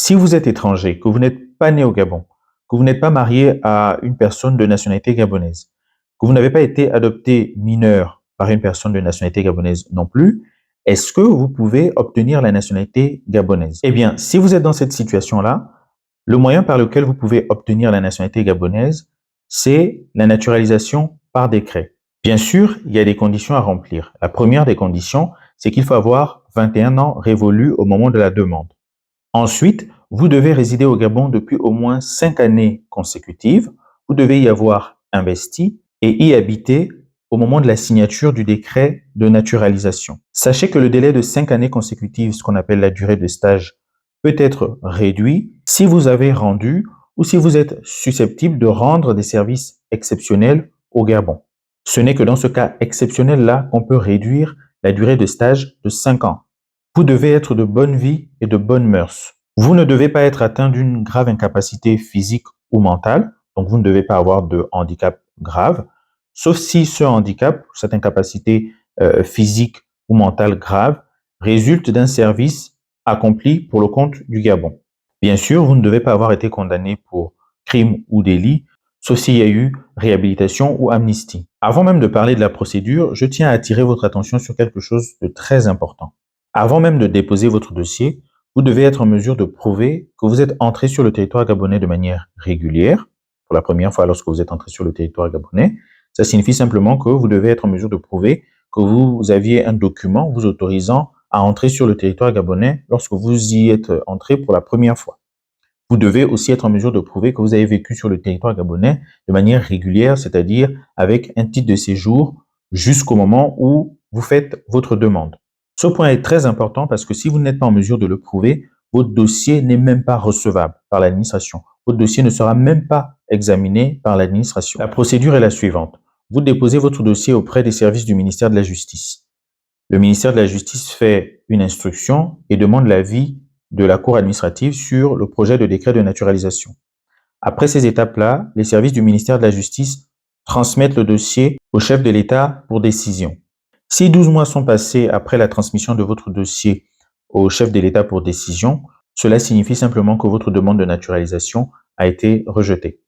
Si vous êtes étranger, que vous n'êtes pas né au Gabon, que vous n'êtes pas marié à une personne de nationalité gabonaise, que vous n'avez pas été adopté mineur par une personne de nationalité gabonaise non plus, est-ce que vous pouvez obtenir la nationalité gabonaise? Eh bien, si vous êtes dans cette situation-là, le moyen par lequel vous pouvez obtenir la nationalité gabonaise, c'est la naturalisation par décret. Bien sûr, il y a des conditions à remplir. La première des conditions, c'est qu'il faut avoir 21 ans révolus au moment de la demande. Ensuite, vous devez résider au Gabon depuis au moins 5 années consécutives. Vous devez y avoir investi et y habiter au moment de la signature du décret de naturalisation. Sachez que le délai de 5 années consécutives, ce qu'on appelle la durée de stage, peut être réduit si vous avez rendu ou si vous êtes susceptible de rendre des services exceptionnels au Gabon. Ce n'est que dans ce cas exceptionnel-là qu'on peut réduire la durée de stage de 5 ans. Vous devez être de bonne vie et de bonnes mœurs. Vous ne devez pas être atteint d'une grave incapacité physique ou mentale, donc vous ne devez pas avoir de handicap grave, sauf si ce handicap, cette incapacité physique ou mentale grave, résulte d'un service accompli pour le compte du Gabon. Bien sûr, vous ne devez pas avoir été condamné pour crime ou délit, sauf s'il y a eu réhabilitation ou amnistie. Avant même de parler de la procédure, je tiens à attirer votre attention sur quelque chose de très important. Avant même de déposer votre dossier, vous devez être en mesure de prouver que vous êtes entré sur le territoire gabonais de manière régulière, pour la première fois lorsque vous êtes entré sur le territoire gabonais. Ça signifie simplement que vous devez être en mesure de prouver que vous aviez un document vous autorisant à entrer sur le territoire gabonais lorsque vous y êtes entré pour la première fois. Vous devez aussi être en mesure de prouver que vous avez vécu sur le territoire gabonais de manière régulière, c'est-à-dire avec un titre de séjour jusqu'au moment où vous faites votre demande. Ce point est très important parce que si vous n'êtes pas en mesure de le prouver, votre dossier n'est même pas recevable par l'administration. Votre dossier ne sera même pas examiné par l'administration. La procédure est la suivante. Vous déposez votre dossier auprès des services du ministère de la Justice. Le ministère de la Justice fait une instruction et demande l'avis de la Cour administrative sur le projet de décret de naturalisation. Après ces étapes-là, les services du ministère de la Justice transmettent le dossier au chef de l'État pour décision. Si 12 mois sont passés après la transmission de votre dossier au chef de l'État pour décision, cela signifie simplement que votre demande de naturalisation a été rejetée.